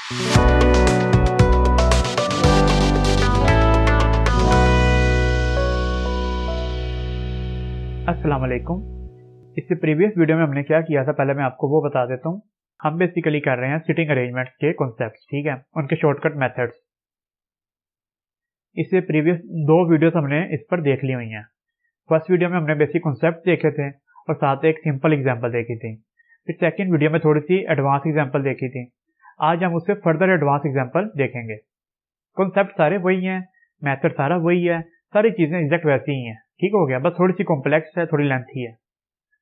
अस्सलाम वालेकुम। इससे प्रीवियस वीडियो में हमने क्या किया था, पहले मैं आपको वो बता देता हूँ। हम बेसिकली कर रहे हैं सिटिंग अरेंजमेंट्स के कॉन्सेप्ट्स, ठीक है, उनके शॉर्टकट मेथड्स। इससे प्रीवियस 2 वीडियोस हमने इस पर देख ली हुई हैं। फर्स्ट वीडियो में हमने बेसिक कॉन्सेप्ट देखे थे और साथ एक सिंपल एग्जांपल देखी थी। फिर सेकंड वीडियो में थोड़ी सी एडवांस एग्जांपल देखी थी। आज हम उससे फर्दर एडवांस एग्जांपल देखेंगे। कॉन्सेप्ट सारे वही हैं, मेथड सारा वही है, सारी चीजें एग्जैक्ट वैसी ही हैं। ठीक हो गया, बस थोड़ी सी कॉम्प्लेक्स है, थोड़ी लेंथी है।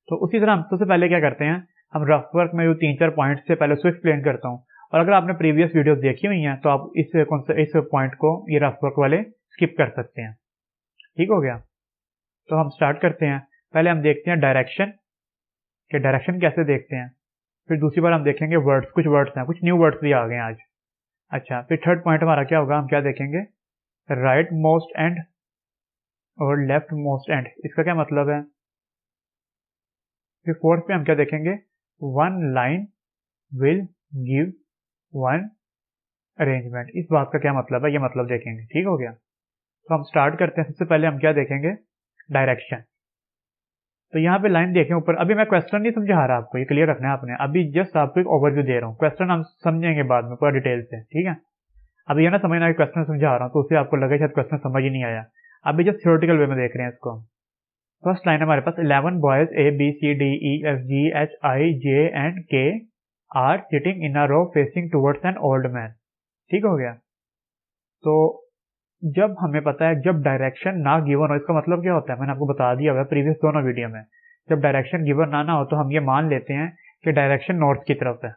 तो उसी तरह हम सबसे पहले क्या करते हैं, हम रफ वर्क में जो 3-4 पॉइंट से पहले उसको एक्सप्लेन करता हूँ। और अगर आपने प्रीवियस वीडियोस देखी हुई हैं तो आप इस पॉइंट को, ये रफ वर्क वाले, स्किप कर सकते हैं। ठीक हो गया, तो हम स्टार्ट करते हैं। पहले हम देखते हैं डायरेक्शन, कि डायरेक्शन कैसे देखते हैं। फिर दूसरी बार हम देखेंगे वर्ड्स, कुछ वर्ड्स हैं, कुछ न्यू वर्ड्स भी आ गए हैं आज। अच्छा, फिर थर्ड पॉइंट हमारा क्या होगा, हम क्या देखेंगे, राइट मोस्ट एंड और लेफ्ट मोस्ट एंड, इसका क्या मतलब है। फिर फोर्थ पे हम क्या देखेंगे, one line will give one arrangement, इस बात का क्या मतलब है, ये मतलब देखेंगे। ठीक हो गया, तो हम स्टार्ट करते हैं। सबसे पहले हम क्या देखेंगे, डायरेक्शन। तो यहाँ पे लाइन देखें ऊपर। अभी मैं क्वेश्चन नहीं समझा रहा आपको, ये क्लियर रखना है आपने। अभी जस्ट आपको एक ओवरव्यू दे रहा हूँ, क्वेश्चन हम समझेंगे बाद में पूरा डिटेल से। ठीक है, अभी ये ना समझना कि क्वेश्चन समझा रहा हूँ तो उससे आपको लगे शायद क्वेश्चन समझ ही नहीं आया। अभी जस्ट थ्योरेटिकल वे में देख रहे हैं इसको। फर्स्ट लाइन हमारे पास 11 boys ABCDEFGHIJ and K are sitting in a row facing towards an old man. ठीक हो गया, तो जब हमें पता है जब डायरेक्शन ना गिवन हो, इसका मतलब क्या होता है, मैंने आपको बता दिया हुआ प्रीवियस दोनों वीडियो में। जब डायरेक्शन गिवन ना हो तो हम ये मान लेते हैं कि डायरेक्शन नॉर्थ की तरफ है।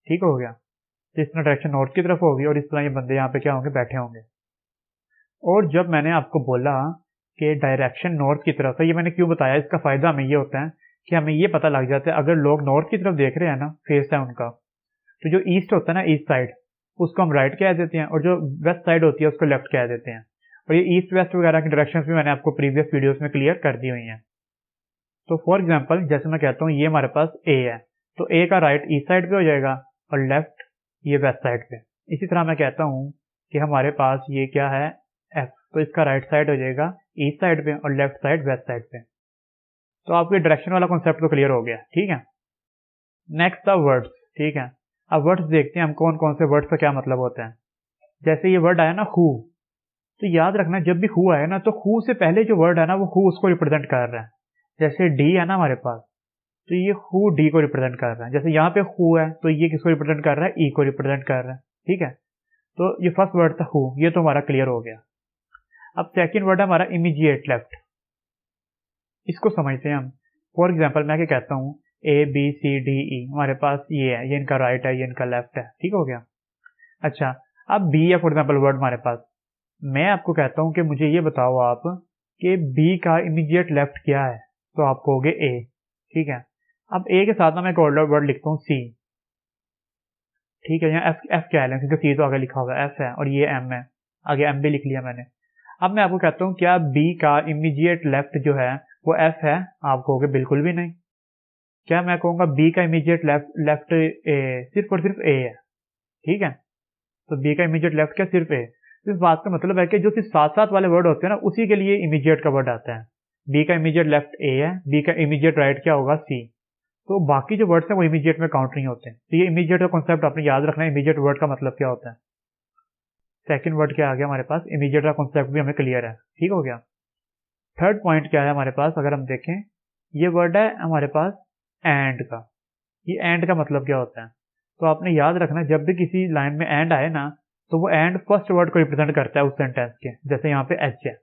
ठीक हो गया, तो इस तरह डायरेक्शन नॉर्थ की तरफ होगी और इस तरह ये बंदे यहाँ पे क्या होंगे, बैठे होंगे। और जब मैंने आपको बोला कि डायरेक्शन नॉर्थ की तरफ है, ये मैंने क्यों बताया, इसका फायदा हमें ये होता है कि हमें ये पता लग जाता है अगर लोग नॉर्थ की तरफ देख रहे हैं ना, फेस है उनका, तो जो ईस्ट होता है ना, ईस्ट साइड, उसको हम राइट कह देते हैं और जो वेस्ट साइड होती है उसको लेफ्ट कह देते हैं। और ये ईस्ट वेस्ट वगैरह की डायरेक्शंस भी मैंने आपको प्रीवियस वीडियोस में क्लियर कर दी हुई हैं। तो फॉर एग्जांपल जैसे मैं कहता हूँ ये हमारे पास ए है, तो ए का राइट ईस्ट साइड पे हो जाएगा और लेफ्ट ये वेस्ट साइड पे। इसी तरह मैं कहता हूँ कि हमारे पास ये क्या है, एफ, तो इसका राइट साइड हो जाएगा ईस्ट साइड पे और लेफ्ट साइड वेस्ट साइड पे। तो आपको डायरेक्शन वाला कॉन्सेप्ट तो क्लियर हो गया। ठीक है, नेक्स्ट था वर्ड्स। ठीक है, अब वर्ड्स देखते हैं हम कौन कौन से वर्ड्स का क्या मतलब होता है। जैसे ये वर्ड आया ना हु, तो याद रखना जब भी हु आया ना तो हु से पहले जो वर्ड है ना वो हु उसको रिप्रेजेंट कर रहा है। जैसे डी है ना हमारे पास, तो ये हु डी को रिप्रेजेंट कर रहा है। जैसे यहाँ पे हु है तो ये किसको रिप्रेजेंट कर रहा है, ई को रिप्रेजेंट कर रहा है। ठीक है, तो ये फर्स्ट वर्ड था हु, ये तो हमारा क्लियर हो गया। अब सेकंड वर्ड है हमारा इमीडिएट लेफ्ट, इसको समझते हैं हम। फॉर एग्जाम्पल मैं क्या कहता हूँ, ABCDE, हमारे पास ये है, ये इनका राइट है, ये इनका लेफ्ट है। ठीक हो गया, अच्छा अब बी है फॉर एग्जाम्पल वर्ड हमारे पास। मैं आपको कहता हूँ कि मुझे ये बताओ आप कि बी का इमीडिएट लेफ्ट क्या है, तो आप कहोगे ए। ठीक है, अब ए के साथ ना मैं एक और वर्ड लिखता हूँ सी। ठीक है, यहाँ एफ क्या है, क्योंकि सी तो आगे लिखा होगा, एफ है और ये एम है, आगे एम भी लिख लिया मैंने। अब मैं आपको कहता हूँ क्या बी का इमीडिएट लेफ्ट जो है वो एफ है, आप कहोगे बिल्कुल भी नहीं। क्या मैं कहूँगा बी का इमीडिएट लेफ्ट ए, सिर्फ और सिर्फ ए है। ठीक है, तो बी का इमीडिएट लेफ्ट क्या, सिर्फ ए। इस बात का मतलब है कि जो सिर्फ साथ साथ वाले वर्ड होते हैं ना उसी के लिए इमीडिएट का वर्ड आता है। बी का इमीडिएट लेफ्ट ए है, बी का इमीडिएट राइट क्या होगा, सी। तो बाकी जो वर्ड्स हैं वो इमीडिएट में काउंट नहीं होते। तो ये इमीडिएट का कॉन्सेप्ट आपने याद रखना है, इमीडिएट वर्ड का मतलब क्या होता है। सेकंड वर्ड क्या आ गया हमारे पास, इमीडिएट का कॉन्सेप्ट भी हमें क्लियर है। ठीक हो गया, थर्ड पॉइंट क्या है हमारे पास, अगर हम देखें ये वर्ड है हमारे पास एंड का। ये एंड का मतलब क्या होता है, तो आपने याद रखना जब भी किसी लाइन में एंड आए ना तो वो एंड फर्स्ट वर्ड को रिप्रेजेंट करता है उस सेंटेंस के। जैसे यहाँ पे एच है,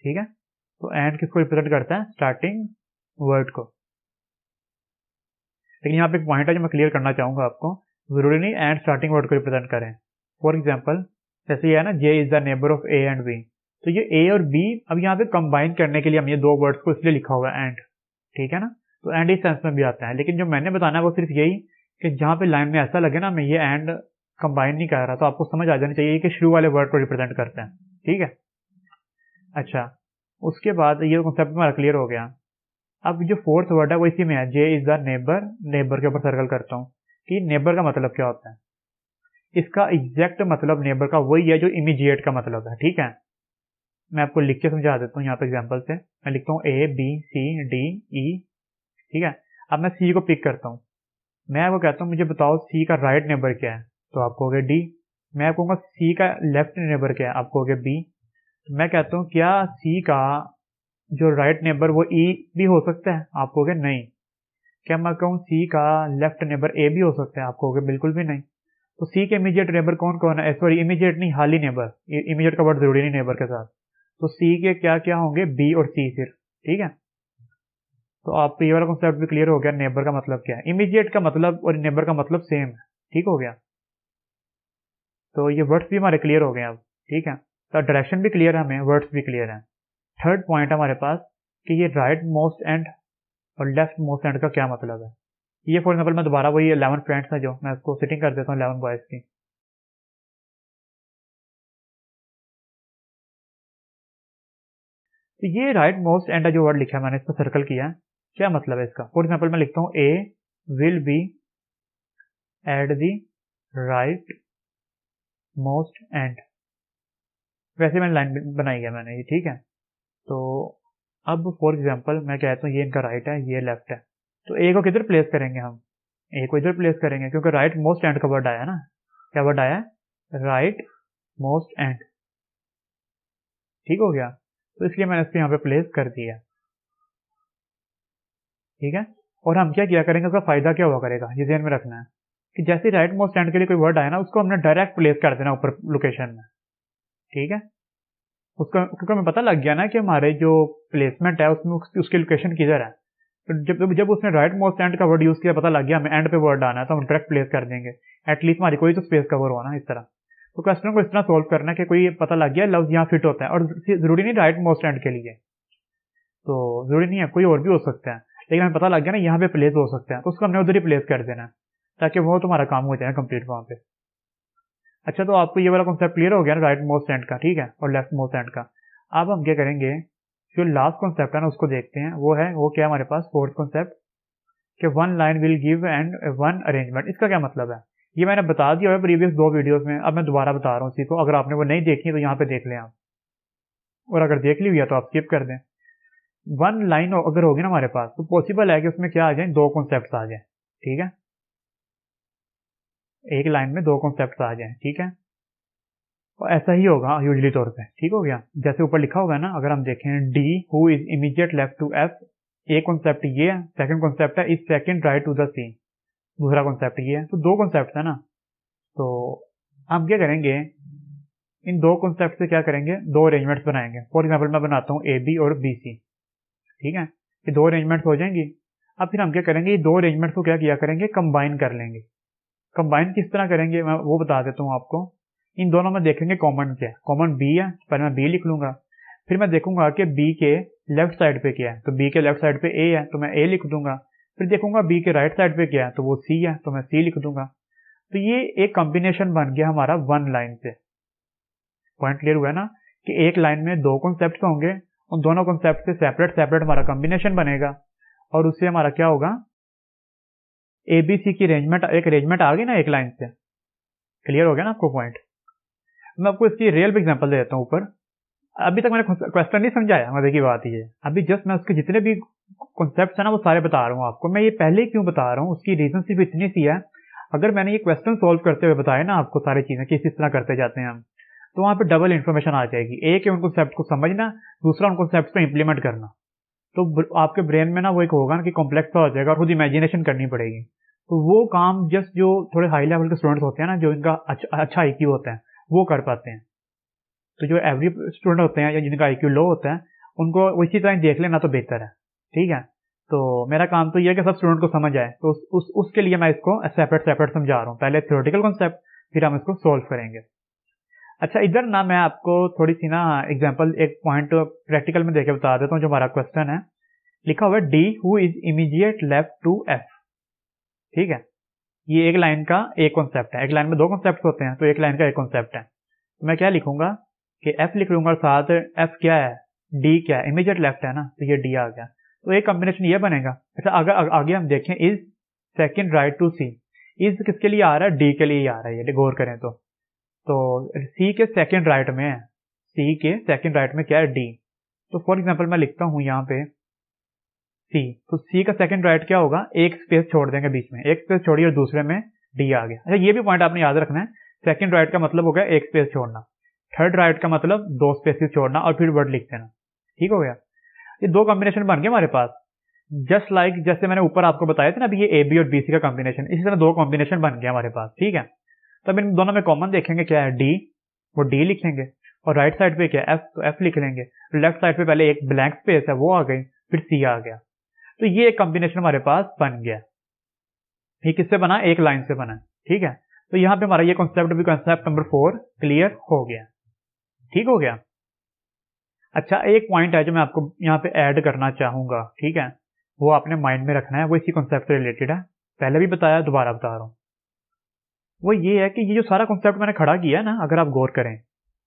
ठीक है, तो एंड किसको रिप्रेजेंट करता है, स्टार्टिंग वर्ड को। लेकिन यहाँ पे एक पॉइंट है जो मैं क्लियर करना चाहूंगा आपको, जरूरी नहीं एंड स्टार्टिंग वर्ड को रिप्रेजेंट करें। फॉर एग्जाम्पल जैसे ये है ना, J is the neighbour of A and B, तो ये ए और बी अब यहाँ पे कंबाइन करने के लिए हम ये दो वर्ड्स को इसलिए लिखा हुआ है एंड। ठीक है ना, तो एंड इस सेंस में भी आता है, लेकिन जो मैंने बताना है वो सिर्फ यही कि जहाँ पे लाइन में ऐसा लगे ना मैं ये एंड कंबाइन नहीं कर रहा, तो आपको समझ आ जानी चाहिए कि शुरू वाले वर्ड को रिप्रेजेंट करते हैं। ठीक है, अच्छा उसके बाद ये कॉन्सेप्ट हमारा क्लियर हो गया। अब जो फोर्थ वर्ड है वो इसी में है, जे इज द नेबर, नेबर के ऊपर सर्कल करता हूँ कि नेबर का मतलब क्या होता है। इसका एग्जैक्ट मतलब नेबर का वही है जो इमीडिएट का मतलब है। ठीक है, मैं आपको लिख के समझा देता हूँ यहाँ पे एग्जांपल से। मैं लिखता हूँ A B C D E. ठीक है, अब मैं सी को पिक करता हूँ। मैं आपको कहता हूँ मुझे बताओ सी का राइट नेबर क्या है, तो आप कहोगे डी। मैं आपको कहूँगा सी का लेफ्ट नेबर क्या है, आप कहोगे बी। मैं कहता हूँ क्या सी का जो राइट नेबर वो ई भी हो सकता है, आप कहोगे नहीं। क्या मैं कहूँ सी का लेफ्ट नेबर ए भी हो सकता है, आप कहोगे बिल्कुल भी नहीं। तो सी के इमीडिएट नेबर कौन कौन है, सॉरी इमीडिएट नहीं, हाली नेबर। इमीडिएट का वर्ड जरूरी नहीं नेबर के साथ। तो सी के क्या क्या होंगे, बी और सी सिर्फ। ठीक है, तो आपको ये वाला कॉन्सेप्ट भी क्लियर हो गया, नेबर का मतलब क्या है। इमीडिएट का मतलब और नेबर का मतलब सेम है। ठीक हो गया, तो ये वर्ड्स भी हमारे क्लियर हो गए अब। ठीक है, तो डायरेक्शन भी क्लियर है हमें, वर्ड्स भी क्लियर है। थर्ड पॉइंट हमारे पास कि ये राइट मोस्ट एंड और लेफ्ट मोस्ट एंड का क्या मतलब है। ये फॉर एग्जाम्पल मैं दोबारा वही 11 फ्रेंड्स है जो मैं उसको सेटिंग कर देता हूँ 11 बॉयज की। तो ये राइट मोस्ट एंड जो वर्ड लिखा है मैंने इस पर सर्कल किया है, क्या मतलब है इसका। फॉर एग्जाम्पल मैं लिखता हूँ A will be at the right most end. वैसे मैंने लाइन बनाई है मैंने ये। ठीक है, तो अब फॉर एग्जाम्पल मैं कहता हूँ ये इनका राइट है, ये लेफ्ट है, तो ए को किधर प्लेस करेंगे हम, ए को इधर प्लेस करेंगे क्योंकि राइट मोस्ट एंड का वर्ड आया ना। क्या वर्ड आया, राइट मोस्ट एंड। ठीक हो गया, तो इसलिए मैंने इसको यहाँ पे प्लेस कर दिया। ठीक है, और हम क्या किया करेंगे, उसका फायदा क्या हुआ करेगा, ये ध्यान में रखना है कि जैसे राइट मोस्ट एंड के लिए कोई वर्ड आया ना, उसको हमने डायरेक्ट प्लेस कर देना ऊपर लोकेशन में। ठीक है, उसका क्योंकि हमें पता लग गया ना कि हमारे जो प्लेसमेंट है उसमें उसकी लोकेशन किधर है। तो जब उसने राइट मोस्ट एंड का वर्ड यूज किया, पता लग गया हमें एंड पे वर्ड आना है, तो हम डायरेक्ट प्लेस कर देंगे। एटलीस्ट हमारी कोई तो स्पेस कवर हुआ ना इस तरह। तो क्वेश्चन को इस तरह सोल्व करना है कि कोई पता लग गया लफ्ज यहाँ फिट होता है, और जरूरी नहीं राइट मोस्ट एंड के लिए, तो जरूरी नहीं है, कोई और भी हो सकता है, लेकिन हमें पता लग गया ना यहाँ पे प्लेस हो सकता है, तो उसको हमने उधर ही प्लेस कर देना ताकि वो तुम्हारा काम हो जाए कंप्लीट वहां पे। अच्छा, तो आपको ये वाला कॉन्सेप्ट क्लियर हो गया ना राइट मोस्ट एंड का। ठीक है, और लेफ्ट मोस्ट एंड का। अब हम क्या करेंगे, जो लास्ट कॉन्सेप्ट है ना उसको देखते हैं। वो क्या है हमारे पास, फोर्थ कॉन्सेप्ट कि one line will give and one arrangement. इसका क्या मतलब है, ये मैंने बता दिया है प्रीवियस 2 वीडियोस में, अब मैं दोबारा बता रहा हूँ इसी को। अगर आपने वो नहीं देखी है तो यहाँ पे देख लें आप, और अगर देख ली हुई है तो आप स्किप कर दें। वन लाइन अगर होगी ना हमारे पास, तो पॉसिबल है कि उसमें क्या आ जाए, 2 कॉन्सेप्ट आ जाए। ठीक है, एक लाइन में 2 कॉन्सेप्ट आ जाए। ठीक है, और ऐसा ही होगा यूजली तौर पे। ठीक हो गया, जैसे ऊपर लिखा होगा ना, अगर हम देखें D who is immediate left to F, एक कॉन्सेप्ट ये है, सेकंड कॉन्सेप्ट है is second right to the C, दूसरा कॉन्सेप्ट ये है। तो 2 कॉन्सेप्ट है ना, तो हम क्या करेंगे, इन 2 कॉन्सेप्ट से क्या करेंगे, 2 अरेंजमेंट्स बनाएंगे। फॉर एग्जाम्पल मैं बनाता हूँ ए बी और बी सी। ठीक है, ये 2 अरेंजमेंट्स हो जाएंगी। अब फिर हम क्या करेंगे, ये 2 अरेंजमेंट्स को क्या किया करेंगे, कंबाइन कर लेंगे। कंबाइन किस तरह करेंगे मैं वो बता देता हूँ आपको। इन दोनों में देखेंगे कॉमन क्या है, कॉमन बी है, पहले मैं बी लिख लूंगा। फिर मैं देखूंगा कि बी के लेफ्ट साइड पे क्या है, तो बी के लेफ्ट साइड पे ए है, तो मैं ए लिख दूंगा। फिर देखूंगा बी के राइट साइड पे क्या है, तो वो सी है, तो मैं सी लिख दूंगा। तो ये एक कॉम्बिनेशन बन गया हमारा वन लाइन से। पॉइंट क्लियर हुआ है ना, कि एक लाइन में 2 कॉन्सेप्ट होंगे, उन दोनों कॉन्सेप्ट से सेपरेट सेपरेट हमारा कॉम्बिनेशन बनेगा, और उससे हमारा क्या होगा, एबीसी की अरेंजमेंट, एक अरेंजमेंट आ गई ना एक लाइन से। क्लियर हो गया ना आपको पॉइंट। मैं आपको इसकी रियल एग्जांपल दे देता हूँ ऊपर। अभी तक मैंने क्वेश्चन नहीं समझाया, मजे की बात ये, अभी जस्ट मैं उसके जितने भी कॉन्सेप्ट है ना वो सारे बता रहा हूँ आपको। मैं ये पहले क्यों बता रहा हूँ, उसकी रीजन सिर्फ इतनी सी है, अगर मैंने ये क्वेश्चन सोल्व करते हुए बताया ना आपको सारी चीजें किस तरह करते जाते हैं हम, तो वहां पे डबल इन्फॉर्मेशन आ जाएगी। एक है उन कॉन्सेप्ट को समझना, दूसरा उन कॉन्सेप्ट को इंप्लीमेंट करना। तो आपके ब्रेन में ना वो एक होगा ना कि कॉम्प्लेक्स हो जाएगा, और खुद इमेजिनेशन करनी पड़ेगी। तो वो काम जस्ट जो थोड़े हाई लेवल के स्टूडेंट्स होते हैं ना, जो इनका अच्छा IQ होता है, वो कर पाते हैं। तो जो एवरेज स्टूडेंट होते हैं या जिनका IQ लो होता है, उनको इसी तरह देख लेना तो बेहतर है। ठीक है, तो मेरा काम तो ये है कि सब स्टूडेंट को समझ आए, तो उसके लिए मैं इसको सेपरेट सेपरेट समझा रहा हूँ। पहले थ्योरेटिकल कॉन्सेप्ट, फिर हम इसको सोल्व करेंगे। अच्छा, इधर ना मैं आपको थोड़ी सी ना एग्जांपल, एक पॉइंट प्रैक्टिकल में देके बता देता हूँ। जो हमारा क्वेश्चन है लिखा हुआ है D who is immediate left to F. ठीक है, ये एक लाइन का एक कॉन्सेप्ट है। एक लाइन में 2 कॉन्सेप्ट होते हैं, तो एक लाइन का एक कॉन्सेप्ट है। तो मैं क्या लिखूंगा कि एफ लिख लूंगा, साथ एफ क्या है, डी क्या है, इमीडिएट लेफ्ट है ना, तो ये डी आ गया। तो एक कॉम्बिनेशन ये बनेगा। अच्छा, अगर आगे हम देखें is second right to C, is किसके लिए आ रहा है, डी के लिए आ रहा है, ये गौर करें तो सी के सेकंड राइट में है, सी के सेकंड राइट में क्या है, डी। तो फॉर एग्जांपल मैं लिखता हूं यहाँ पे सी, तो सी का सेकंड राइट क्या होगा, एक स्पेस छोड़ देंगे बीच में, एक स्पेस छोड़िए और दूसरे में डी आ गया। अच्छा ये भी पॉइंट आपने याद रखना है, सेकंड राइट का मतलब हो गया एक स्पेस छोड़ना, थर्ड राइट का मतलब दो स्पेसेस छोड़ना और फिर वर्ड लिख देना। ठीक हो गया, ये दो कॉम्बिनेशन बन गए हमारे पास। जस्ट लाइक जैसे मैंने ऊपर आपको बताया था ना अभी, ये ए बी और बी सी का कॉम्बिनेशन, इसी तरह दो कॉम्बिनेशन बन गए हमारे पास। ठीक है, तब इन दोनों में कॉमन देखेंगे क्या है, डी, वो डी लिखेंगे, और राइट साइड पे क्या है, एफ, तो एफ लिख लेंगे। लेफ्ट साइड पे पहले एक ब्लैंक स्पेस है वो आ गई, फिर सी आ गया। तो ये एक कॉम्बिनेशन हमारे पास बन गया। ये किससे बना, एक लाइन से बना। ठीक है, तो यहाँ पे हमारा ये कॉन्सेप्ट भी, कॉन्सेप्ट नंबर 4 क्लियर हो गया। ठीक हो गया। अच्छा एक पॉइंट है जो मैं आपको यहाँ पे ऐड करना चाहूंगा, ठीक है, वो आपने माइंड में रखना है, वो इसी कॉन्सेप्ट से रिलेटेड है, पहले भी बताया दोबारा बता रहा हूँ। वो ये है कि ये जो सारा कॉन्सेप्ट मैंने खड़ा किया है ना, अगर आप गौर करें,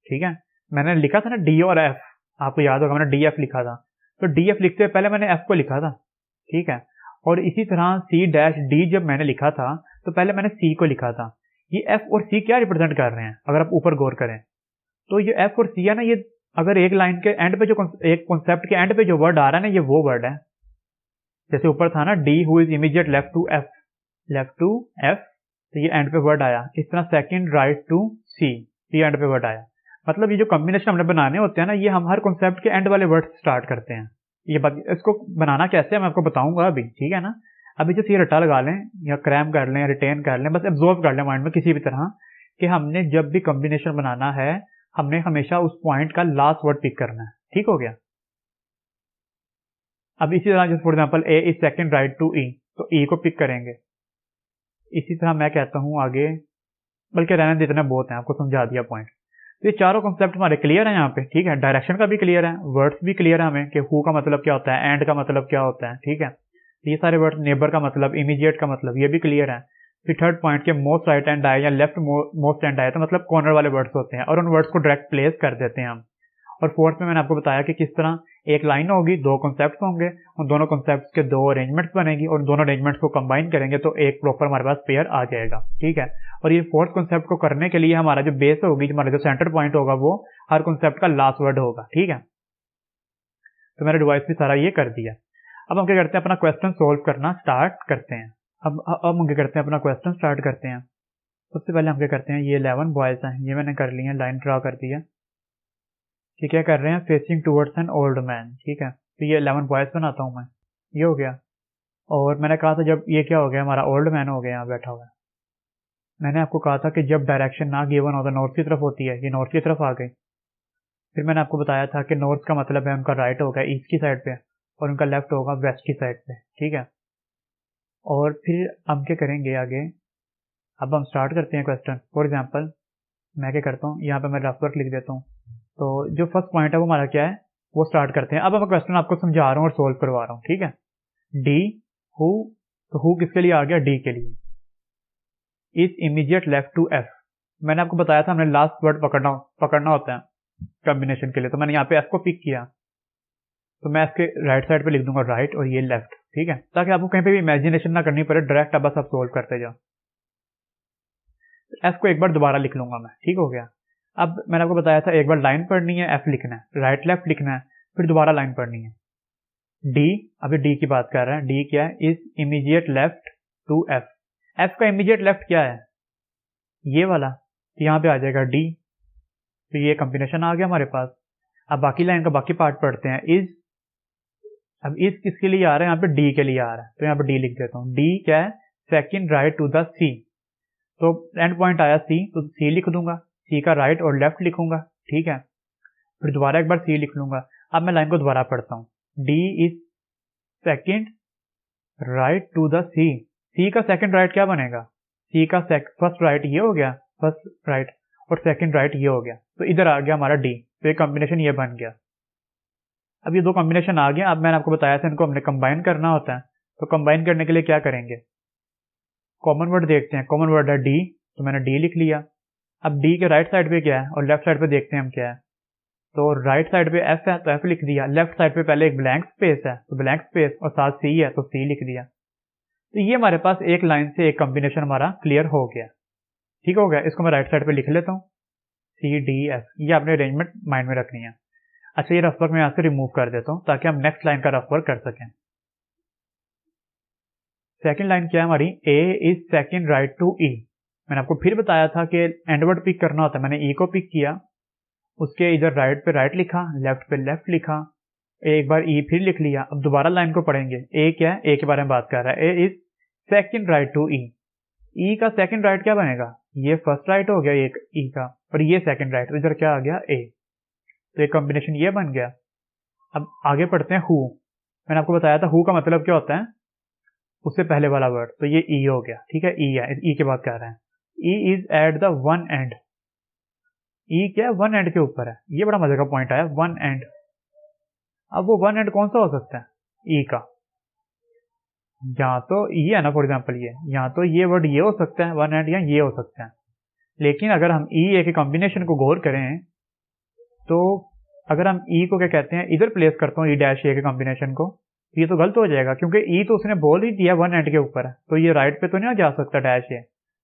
ठीक है, मैंने लिखा था ना डी और एफ, आपको याद होगा मैंने डी एफ लिखा था, तो डी एफ लिखते पहले मैंने एफ को लिखा था। ठीक है, और इसी तरह सी डैश डी जब मैंने लिखा था तो पहले मैंने सी को लिखा था। ये एफ और सी क्या रिप्रेजेंट कर रहे हैं, अगर आप ऊपर गौर करें तो ये एफ और सी है ना, ये अगर एक लाइन के एंड पे जो, एक कॉन्सेप्ट के एंड पे जो वर्ड आ रहा है ना, ये वो वर्ड है। जैसे ऊपर था ना, D who is immediate left to F, left to F, तो ये एंड पे वर्ड आया। इस तरह सेकंड राइट टू सी, ये एंड पे वर्ड आया। मतलब ये जो कॉम्बिनेशन हमने बनाने होते हैं ना, ये हम हर कॉन्सेप्ट के एंड वाले वर्ड स्टार्ट करते हैं। ये इसको बनाना कैसे है मैं आपको बताऊंगा अभी। ठीक है ना, अभी जैसे ये रटा लगा लें या क्रैम कर लें या रिटेन कर लें, बस एब्जॉर्व कर लें माइंड में किसी भी तरह कि हमने जब भी कॉम्बिनेशन बनाना है हमने हमेशा उस पॉइंट का लास्ट वर्ड पिक करना है। ठीक हो गया। अब इसी तरह जैसे for example A is second right to E, तो ई को पिक करेंगे। इसी तरह मैं कहता हूं आगे, बल्कि रहने दे, इतना बहुत है, आपको समझा दिया पॉइंट। तो ये चारों कॉन्सेप्ट हमारे क्लियर है यहाँ पे। ठीक है, डायरेक्शन का भी क्लियर है, वर्ड्स भी क्लियर है हमें कि हु का मतलब क्या होता है, एंड का मतलब क्या होता है। ठीक है, ये सारे वर्ड्स, नेबर का मतलब, इमीडिएट का मतलब, ये भी क्लियर है। फिर थर्ड पॉइंट के मोस्ट राइट हैंड आए या लेफ्ट मोस्ट हैंड आए, तो मतलब कॉर्नर वाले वर्ड्स होते हैं और उन वर्ड्स को डायरेक्ट प्लेस कर देते हैं हम। और फोर्थ में मैंने आपको बताया कि किस तरह एक लाइन होगी, दो कॉन्सेप्ट होंगे, उन दोनों कॉन्सेप्ट के दो अरेंजमेंट्स बनेगी और दोनों अरेंजमेंट्स को कंबाइन करेंगे तो एक प्रॉपर हमारे पास पेयर आ जाएगा। ठीक है, और ये फोर्थ कॉन्सेप्ट को करने के लिए हमारा जो बेस होगी, हमारा जो सेंटर पॉइंट होगा, वो हर कॉन्सेप्ट का लास्ट वर्ड होगा। ठीक है, तो मैंने डिवाइस भी सारा ये कर दिया। अब हम क्या करते हैं, अपना क्वेश्चन सोल्व करना स्टार्ट करते हैं। अब हम क्या करते हैं, अपना क्वेश्चन स्टार्ट करते हैं। सबसे पहले हम क्या करते हैं, ये 11 बॉयज हैं, ये मैंने कर लिया, लाइन ड्रा कर दी है कि क्या कर रहे हैं, facing towards an old man. ठीक है, तो ये 11 बॉयज बनाता हूं मैं, ये हो गया। और मैंने कहा था जब ये क्या हो गया, हमारा ओल्ड मैन हो गया, यहाँ बैठा हुआ है। मैंने आपको कहा था कि जब डायरेक्शन ना गिवन हो तो नॉर्थ की तरफ होती है, ये नॉर्थ की तरफ आ गई। फिर मैंने आपको बताया था कि नॉर्थ का मतलब है उनका राइट होगा ईस्ट की साइड पे और उनका लेफ्ट होगा वेस्ट की साइड पे। ठीक है, और फिर हम क्या करेंगे आगे, अब हम स्टार्ट करते हैं क्वेश्चन। फॉर एग्जाम्पल मैं क्या करता हूँ, यहाँ पे मैं रफ वर्क लिख देता हूँ। तो जो फर्स्ट पॉइंट है वो हमारा क्या है, वो स्टार्ट करते हैं। अब मैं क्वेश्चन आपको समझा रहा हूँ और सोल्व करवा रहा हूँ। ठीक है, डी हु, तो हु किसके लिए आ गया, डी के लिए। Is immediate left to F, मैंने आपको बताया था हमने लास्ट वर्ड पकड़ना होता है कॉम्बिनेशन के लिए, तो मैंने यहाँ पे एफ को पिक किया, तो मैं इसके राइट साइड पे लिख दूंगा राइट और ये लेफ्ट। ठीक है, ताकि आपको कहीं पे भी इमेजिनेशन ना करनी पड़े, डायरेक्ट बस आप सोल्व करते जाओ। एफ को एक बार दोबारा लिख लूंगा मैं। ठीक हो गया। अब मैंने आपको बताया था एक बार लाइन पढ़नी है, एफ लिखना है, राइट लेफ्ट लिखना है, फिर दोबारा लाइन पढ़नी है। डी, अभी डी की बात कर रहे हैं, डी क्या है, is immediate left to F. F का इमीडिएट लेफ्ट क्या है, ये वाला, तो यहाँ पे आ जाएगा डी। तो ये कॉम्बिनेशन आ गया हमारे पास। अब बाकी लाइन का बाकी पार्ट पढ़ते हैं। इज, अब इज किसके लिए आ रहा है, यहाँ पे डी के लिए आ रहा है, तो यहाँ पे डी लिख देता हूँ। डी क्या है, सेकंड राइट टू द सी, तो एंड पॉइंट आया सी, तो सी लिख दूंगा, सी का राइट और लेफ्ट लिखूंगा। ठीक है, फिर दोबारा एक बार सी लिख लूंगा। अब मैं लाइन को दोबारा पढ़ता हूँ, D is second right to the C. C का सेकंड राइट क्या बनेगा, सी का फर्स्ट राइट ये हो गया, फर्स्ट राइट, और सेकंड राइट ये हो गया, तो इधर आ गया हमारा डी। तो ये कॉम्बिनेशन ये बन गया। अब ये दो कॉम्बिनेशन आ गया। अब मैंने आपको बताया था इनको हमने कंबाइन करना होता है, तो कंबाइन करने के लिए क्या करेंगे, कॉमन वर्ड देखते हैं। कॉमन वर्ड है डी, तो मैंने डी लिख लिया। अब डी के राइट साइड पे क्या है और लेफ्ट साइड पे देखते हैं हम क्या है, तो राइट साइड पे एफ है तो एफ लिख दिया, लेफ्ट साइड पे पहले एक ब्लैंक स्पेस है तो ब्लैंक स्पेस और साथ सी है तो सी लिख दिया। तो ये हमारे पास एक लाइन से एक कॉम्बिनेशन हमारा क्लियर हो गया। ठीक हो गया। इसको मैं राइट साइड पे लिख लेता हूँ, CDF। ये आपने अरेंजमेंट माइंड में रखनी है। अच्छा, ये रफ वर्क मैं यहाँ से रिमूव कर देता हूँ ताकि हम नेक्स्ट लाइन का रफ वर्क कर सकें। सेकंड लाइन क्या है हमारी, A is second right to E। मैंने आपको फिर बताया था कि एंडवर्ड पिक करना होता है। मैंने E को पिक किया, उसके इधर राइट पे राइट लिखा, लेफ्ट पे लेफ्ट लिखा, एक बार E फिर लिख लिया। अब दोबारा लाइन को पढ़ेंगे। A क्या है, A के बारे में बात कर रहा है। A is second right to E। E का सेकंड राइट क्या बनेगा, ये फर्स्ट राइट हो गया एक E का, और ये सेकंड राइट, इधर क्या आ गया A। तो एक कॉम्बिनेशन ये बन गया। अब आगे पढ़ते हैं हु। मैंने आपको बताया था हु का मतलब क्या होता है, उससे पहले वाला वर्ड। तो ये E हो गया। ठीक है, E है, E की बात कर रहे हैं। E is at the one and. E क्या है, वन एंड के ऊपर है। ये बड़ा मजे का पॉइंट आया, वन एंड। अब वो वन एंड कौन सा हो सकता है, E का। यहाँ तो E है ना, फॉर एग्जाम्पल ये, यहाँ तो ये वर्ड ये हो सकता है वन एंड, या ये हो सकता है। लेकिन अगर हम E A के कॉम्बिनेशन को गौर करें तो अगर हम E को क्या कहते हैं, इधर प्लेस करता हूँ E डैश A के कॉम्बिनेशन को, ये तो गलत हो जाएगा क्योंकि E तो उसने बोल ही दिया वन एंड के ऊपर है, तो ये राइट पे तो नहीं जा सकता डैश A।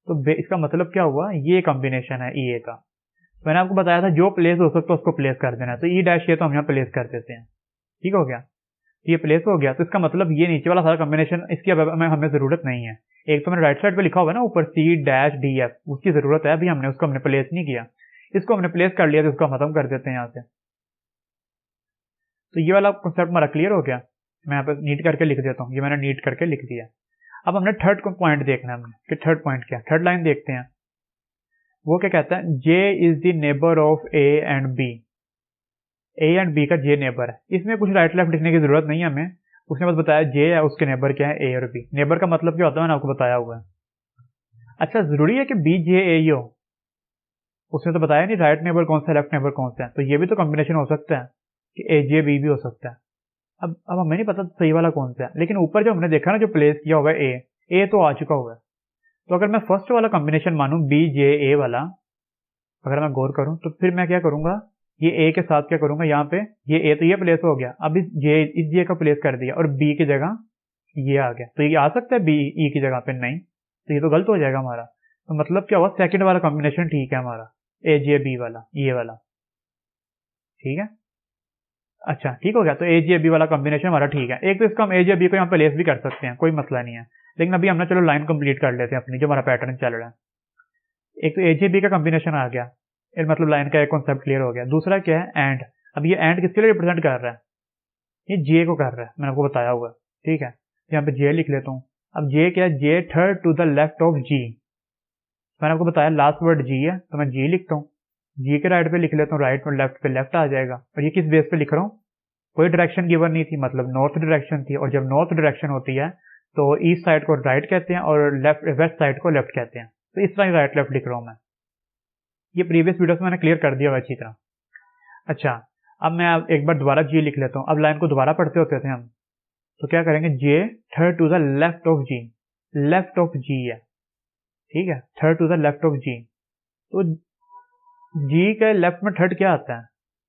तो इसका मतलब क्या हुआ, ये कॉम्बिनेशन है E A का। तो मैंने आपको बताया था जो प्लेस हो सकता है उसको प्लेस कर देना है। तो E डैश A तो हम यहाँ प्लेस कर देते हैं। ठीक हो गया, ये प्लेस हो गया। तो इसका मतलब ये नीचे वाला सारा कॉम्बिनेशन इसकी अब हमें जरूरत नहीं है। एक तो मैंने राइट साइड पे लिखा हुआ है ना ऊपर C-DF, उसकी जरूरत है, अभी हमने उसको हमने प्लेस नहीं किया। इसको हमने प्लेस कर लिया तो इसको खत्म कर देते हैं यहाँ से। तो ये वाला कॉन्सेप्ट हमारा क्लियर हो गया। मैं यहाँ पे नीट करके लिख देता हूँ, ये मैंने नीट करके लिख दिया। अब हमने थर्ड पॉइंट देखना है हमने कि थर्ड पॉइंट क्या, थर्ड लाइन देखते हैं। वो क्या कहता है, J is the neighbour of A and B। A and B का J नेबर है। इसमें कुछ राइट लेफ्ट लिखने की जरूरत नहीं है हमें, उसने बस बताया J है, उसके नेबर क्या है A और B। नेबर का मतलब क्या होता है मैंने आपको बताया हुआ है। अच्छा, जरूरी है कि BJA ही हो, उसने तो बताया नहीं राइट नेबर कौन सा लेफ्ट नेबर कौन सा है। तो ये भी तो कॉम्बिनेशन हो सकता है कि AJB भी हो सकता है। अब हमें नहीं पता सही वाला कौन सा है, लेकिन ऊपर जो हमने देखा ना, जो प्लेस किया हुआ है A तो आ चुका हुआ है। तो अगर मैं फर्स्ट वाला कॉम्बिनेशन मानूं BJA वाला, अगर मैं गौर करूं तो फिर मैं क्या करूंगा, ये A के साथ क्या करूंगा, यहाँ पे ये A तो ये प्लेस हो गया। अब इस J का प्लेस कर दिया और B की जगह ये आ गया। तो ये आ सकता है B E की जगह पे, नहीं, तो ये तो गलत हो जाएगा हमारा। तो मतलब क्या हुआ, सेकंड वाला कॉम्बिनेशन ठीक है हमारा, AJB वाला, ये वाला। ठीक है, अच्छा ठीक हो गया। तो AJB वाला कॉम्बिनेशन हमारा ठीक है। एक तो इसको हम AJB को यहाँ पे लेस भी कर सकते हैं, कोई मसला नहीं है। लेकिन अभी हमने चलो लाइन कंप्लीट कर लेते हैं अपनी, जो हमारा पैटर्न चल रहा है। एक तो AJB का कॉम्बिनेशन आ गया, मतलब लाइन का एक कॉन्सेप्ट क्लियर हो गया। दूसरा क्या है, एंड। अब ये एंड किसके लिए रिप्रेजेंट कर रहा है, ये J को कर रहा है, मैंने आपको बताया हुआ। ठीक है, यहाँ पे J लिख लेता हूँ। अब J क्या है, J third to the left of G। मैंने आपको बताया लास्ट वर्ड G है, तो मैं G लिखता हूँ। G के राइट पे लिख लेता हूँ, राइट में लेफ्ट पे लेफ्ट आ जाएगा। और ये किस बेस पे लिख रहा हूँ, कोई डायरेक्शन गिवन नहीं थी, मतलब नॉर्थ डायरेक्शन थी। और जब नॉर्थ डायरेक्शन होती है तो ईस्ट साइड को राइट कहते हैं और वेस्ट साइड को लेफ्ट कहते हैं। तो इस तरह राइट लेफ्ट लिख रहा हूँ मैं। ये प्रीवियस वीडियो में मैंने क्लियर कर दिया हुआ अच्छी तरह। अच्छा, अब मैं एक बार दोबारा G लिख लेता हूँ। अब लाइन को दोबारा पढ़ते होते थे हम, तो क्या करेंगे, J third to the left of G। Left of G है, ठीक है, third to the left of G। तो G के लेफ्ट में थर्ड क्या आता है,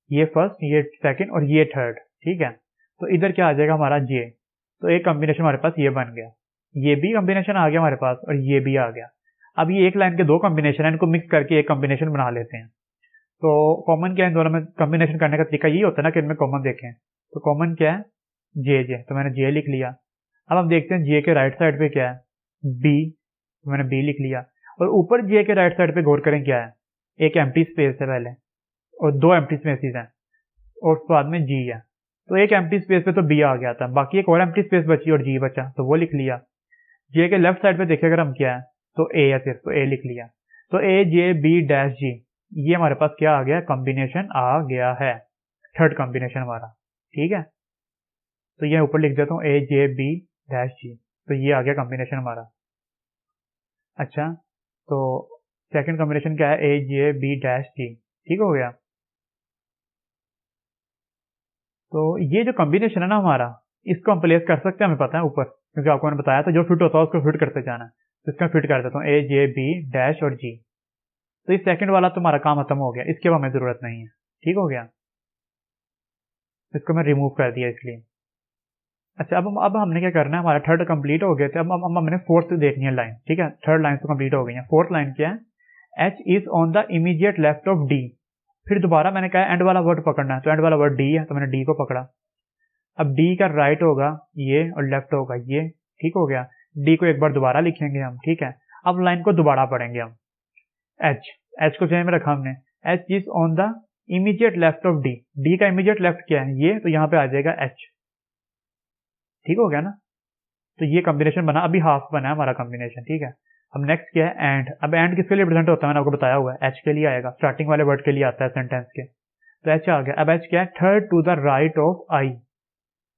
ये फर्स्ट, ये सेकंड और ये थर्ड। ठीक है, तो इधर क्या आ जाएगा हमारा J। तो एक कॉम्बिनेशन हमारे पास ये बन गया, ये भी कॉम्बिनेशन आ गया हमारे पास और ये भी आ गया। अब ये एक लाइन के दो कॉम्बिनेशन है, इनको मिक्स करके एक कॉम्बिनेशन बना लेते हैं। तो कॉमन क्या है इन दोनों में, कॉम्बिनेशन करने का तरीका ये होता है ना कि इनमें कॉमन देखें। तो कॉमन क्या है, J, तो मैंने J लिख लिया। अब हम देखते हैं J के राइट साइड पे क्या है, B, तो मैंने B लिख लिया। और ऊपर J के राइट साइड पे गौर करें क्या है, एक एम्प्टी स्पेस है पहले और दो एम्प्टी स्पेसेस हैं और उसके बाद में G है। तो एक एम्प्टी स्पेस पे तो B आ गया था, बाकी एक और एम्प्टी स्पेस बची और G बचा, तो वो लिख लिया। J के लेफ्ट साइड पे देखें अगर हम क्या है, तो A है सिर्फ, तो A लिख लिया। तो AJB-G, ये हमारे पास क्या आ गया, कॉम्बिनेशन आ गया है, थर्ड कॉम्बिनेशन हमारा। ठीक है, तो ये ऊपर लिख देता हूँ AJB-G, तो ये आ गया कॉम्बिनेशन हमारा। अच्छा, तो सेकंड कॉम्बिनेशन क्या है, AJB-G। ठीक हो गया। तो ये जो कॉम्बिनेशन है ना हमारा, इसको हम प्लेस कर सकते हैं, हमें पता है ऊपर, क्योंकि आपको मैंने बताया था जो फिट होता है उसको फिट करते जाना है। तो इसका फिट कर देता हूँ AJB- और G। तो इस सेकंड वाला तुम्हारा काम खत्म हो गया, इसके अब हमें जरूरत नहीं है। ठीक हो गया, इसको मैं रिमूव कर दिया इसलिए। अच्छा, अब हमने क्या करना है, हमारा थर्ड कंप्लीट हो गया था, अब हमने फोर्थ देखनी है लाइन, ठीक है। थर्ड लाइन तो कंप्लीट हो गई है, फोर्थ लाइन क्या है, H is on the immediate left of D. फिर दोबारा मैंने कहा एंड वाला वर्ड पकड़ना है, तो एंड वाला वर्ड डी है, तो मैंने डी को पकड़ा। अब डी का राइट होगा ये और लेफ्ट होगा ये, ठीक हो गया। डी को एक बार दोबारा लिखेंगे हम, ठीक है। अब लाइन को दोबारा पढ़ेंगे हम। एच एच को जेन में रखा हमने, H is on the immediate left of D. D का इमीडिएट लेफ्ट क्या है, ये, तो यहाँ पे आ जाएगा एच, ठीक हो गया ना। तो ये कॉम्बिनेशन बना, अभी हाफ बना है हमारा कॉम्बिनेशन, ठीक है। अब नेक्स्ट क्या है, एंड। अब एंड किसके लिए प्रेजेंट होता है, मैंने आपको बताया हुआ है, एच के लिए आएगा, स्टार्टिंग वाले वर्ड के लिए आता है सेंटेंस के। तो एच आ गया। अब एच क्या है, third to the right of I.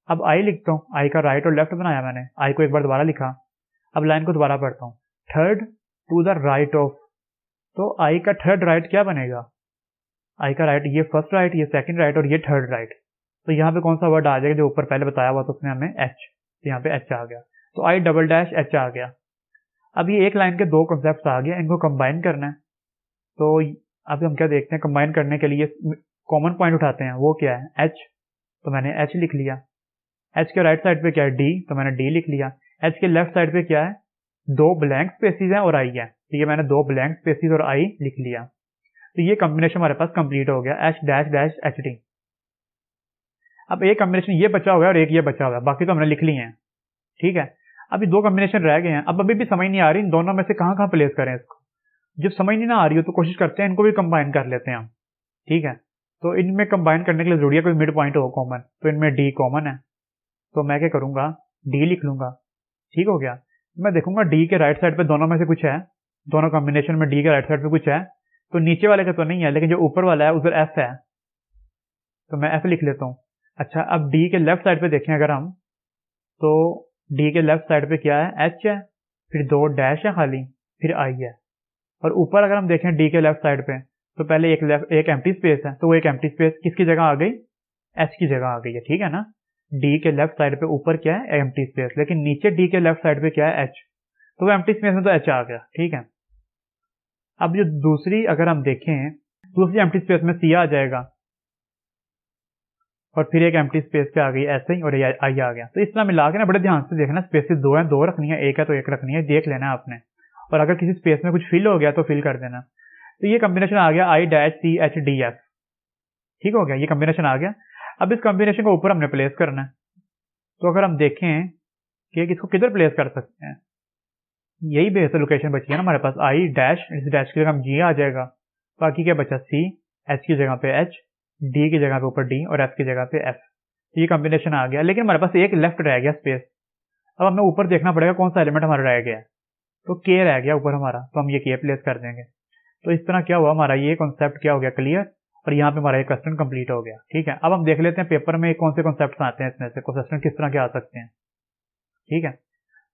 अब आई लिखता हूँ, आई का राइट और लेफ्ट बनाया मैंने, आई को एक बार दोबारा लिखा। अब लाइन को दोबारा पढ़ता हूँ, third to the right of. तो आई का थर्ड राइट क्या बनेगा, आई का राइट ये फर्स्ट राइट, ये सेकंड राइट और ये थर्ड राइट। तो यहाँ पे कौन सा वर्ड आ जाएगा जो ऊपर पहले बताया हुआ, तो उसमें हमें एच, तो यहाँ पे एच आ गया। तो आई डबल डैश एच आ गया। अब ये एक लाइन के दो कॉन्सेप्ट आ गए, इनको कंबाइन करना है। तो अब हम क्या देखते हैं, कंबाइन करने के लिए कॉमन पॉइंट उठाते हैं, वो क्या है, एच। तो मैंने एच लिख लिया। एच के राइट साइड पे क्या है, डी, तो मैंने डी लिख लिया। एच के लेफ्ट साइड पे क्या है, दो ब्लैंक स्पेसिस हैं और आई है, तो ये मैंने दो ब्लैंक स्पेसिस और आई लिख लिया। तो ये कॉम्बिनेशन हमारे पास कंप्लीट हो गया, H dash dash H D. अब एक कॉम्बिनेशन ये बचा हुआ है और एक ये बचा हुआ है, बाकी तो हमने लिख लिए हैं, ठीक है। अभी दो कॉम्बिनेशन रह गए हैं। अब अभी भी समझ नहीं आ रही इन दोनों में से कहाँ प्लेस करें इसको। जब समझ नहीं ना आ रही हो तो कोशिश करते हैं इनको भी कंबाइन कर लेते हैं हम, ठीक है। तो इनमें कंबाइन करने के लिए जरूरी है कोई मिड पॉइंट हो कॉमन, तो इनमें डी कॉमन है, तो मैं क्या करूंगा, डी लिख लूंगा, ठीक हो गया। मैं देखूंगा डी के राइट साइड पे दोनों में से कुछ है, दोनों कॉम्बिनेशन में डी के राइट साइड पे कुछ है, तो नीचे वाले का तो नहीं है, लेकिन जो ऊपर वाला है उधर एफ है, तो मैं एफ लिख लेता हूँ। अच्छा, अब डी के लेफ्ट साइड पे देखें अगर हम, तो डी के लेफ्ट साइड पे क्या है, एच है, फिर दो डैश है खाली, फिर आई है। और ऊपर अगर हम देखें डी के लेफ्ट साइड पे, तो पहले एक एम्प्टी स्पेस है, तो वो एक एम्प्टी स्पेस किसकी जगह आ गई, एच की जगह आ गई है, ठीक है ना। डी के लेफ्ट साइड पे ऊपर क्या है, एम्प्टी स्पेस, लेकिन नीचे डी के लेफ्ट साइड पे क्या है, एच, तो वो एम्प्टी स्पेस में तो एच आ गया, ठीक है। अब जो दूसरी अगर हम देखें, दूसरी एम्प्टी स्पेस में सी आ जाएगा, और फिर एक एम्प्टी स्पेस पे आ गई ऐसे ही, और आई आ गया। तो इस तरह मिला के ना बड़े ध्यान से देखना, स्पेसेस दो हैं, दो रखनी है, एक है तो एक रखनी है, देख लेना आपने। और अगर किसी स्पेस में कुछ फिल हो गया तो फिल कर देना। तो ये कॉम्बिनेशन आ गया I dash C H D F, ठीक हो गया, ये कॉम्बिनेशन आ गया। अब इस कॉम्बिनेशन को ऊपर हमने प्लेस करना है। तो अगर हम देखें कि इसको किधर प्लेस कर सकते हैं, यही बेस लोकेशन बची है ना हमारे पास, आई डैश, इस डैश की जगह जी आ जाएगा, बाकी क्या बचा, सी, एच की जगह पे एच, डी की जगह पे ऊपर डी और एफ की जगह पे एफ। ये कॉम्बिनेशन आ गया, लेकिन हमारे पास एक लेफ्ट रह गया स्पेस। अब हमें ऊपर देखना पड़ेगा कौन सा एलिमेंट हमारा रह गया, तो के रह गया ऊपर हमारा, तो हम ये के प्लेस कर देंगे। तो इस तरह क्या हुआ, हमारा ये कॉन्सेप्ट क्या हो गया, क्लियर। और यहाँ पे हमारा एक क्वेश्चन कंप्लीट हो गया, ठीक है। अब हम देख लेते हैं पेपर में कौन से कॉन्सेप्ट आते हैं, इसमें से क्वेश्चन किस तरह के आ सकते हैं, ठीक है।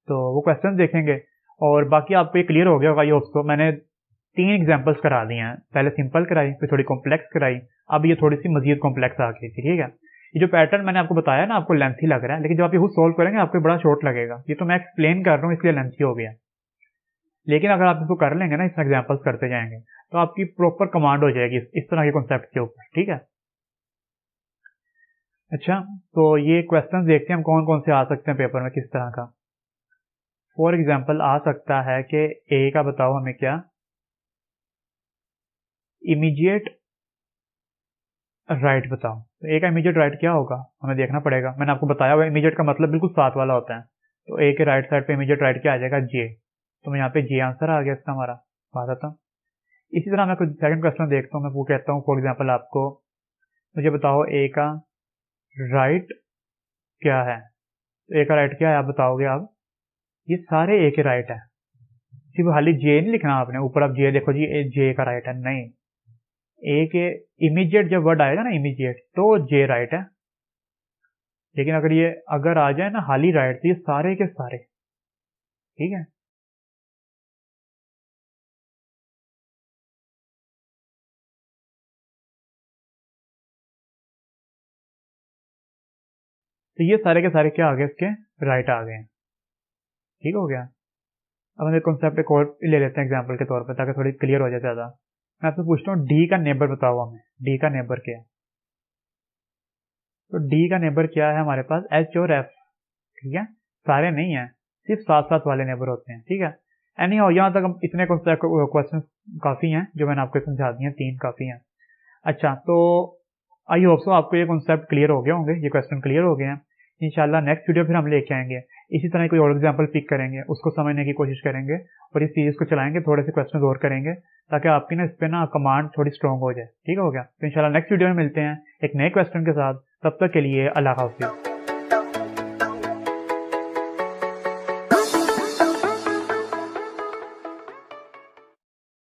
तो वो क्वेश्चन देखेंगे, और बाकी आपको ये क्लियर हो गया होगा। ये उसको मैंने 3 एग्जाम्पल्स करा दिए हैं, पहले सिंपल कराई, फिर थोड़ी कॉम्प्लेक्स कराई, अब ये थोड़ी सी मजीद कॉम्प्लेक्स आ गई थी, ठीक है। ये जो पैटर्न मैंने आपको बताया ना, आपको लेंथी लग रहा है, लेकिन जब आप ये खुद सोल्व करेंगे आपको बड़ा शॉर्ट लगेगा। ये तो मैं एक्सप्लेन कर रहा हूँ इसलिए लेंथी हो गया, लेकिन अगर आप इसको कर लेंगे ना, इसमें एग्जाम्पल्स करते जाएंगे, तो आपकी प्रॉपर कमांड हो जाएगी इस तरह के कॉन्सेप्ट के ऊपर, ठीक है। अच्छा, तो ये क्वेश्चन देखते हैं हम कौन कौन से आ सकते हैं पेपर में किस तरह का। फॉर एग्जाम्पल आ सकता है कि ए का बताओ हमें क्या, इमीडिएट राइट बताओ। तो ए का इमीडिएट राइट क्या होगा, हमें देखना पड़ेगा। मैंने आपको बताया हुआ इमीडिएट का मतलब बिल्कुल साथ वाला होता है, तो ए के राइट साइड पे इमीडिएट राइट क्या आ जाएगा, जे। तो मैं यहाँ पे जे आंसर आ गया इसका हमारा, बात आता। इसी तरह मैं कुछ सेकंड क्वेश्चन देखता हूँ, मैं वो कहता हूँ फॉर एग्जाम्पल आपको, मुझे बताओ ए का राइट क्या है। तो ए का राइट क्या है आप बताओगे आप, ये सारे ए के राइट है, सिर्फ खाली जे नहीं लिखना आपने, ऊपर आप जे देखो जी जे का राइट है, नहीं, ए के इमीडिएट जब वर्ड आएगा ना इमीडिएट, तो जे राइट है। लेकिन अगर आ जाए ना हाली राइट, तो ये सारे के सारे, ठीक है। तो ये सारे के सारे क्या आ गए, इसके राइट आ गए, ठीक हो गया। अब हम एक कॉन्सेप्ट एक और ले लेते हैं एग्जाम्पल के तौर पर, ताकि थोड़ी क्लियर हो जाए ज्यादा। मैं आपसे पूछता हूँ डी का नेबर बताओ हमें, डी का नेबर क्या है। तो डी का नेबर क्या है हमारे पास, एच और एफ। ठीक है, सारे नहीं है, सिर्फ साथ साथ वाले नेबर होते हैं। ठीक है, एनी हाउ यहाँ तक हम इतने क्वेश्चन काफ़ी हैं जो मैंने आपको समझा दिए हैं, 3 काफ़ी हैं। अच्छा, तो आई होप सो आपको ये कॉन्सेप्ट क्लियर हो गए होंगे, ये क्वेश्चन क्लियर हो गए हैं। इंशाल्लाह नेक्स्ट वीडियो फिर हम लेके आएंगे, इसी तरह कोई और एग्जांपल पिक करेंगे, उसको समझने की कोशिश करेंगे और इस सीरीज को चलाएंगे, थोड़े से क्वेश्चन और करेंगे ताकि आपकी ना इस पे ना कमांड थोड़ी स्ट्रॉन्ग हो जाए। ठीक हो गया, तो इंशाल्लाह नेक्स्ट वीडियो में मिलते हैं एक नए क्वेश्चन के साथ। तब तक के लिए अल्लाह हाफिज़।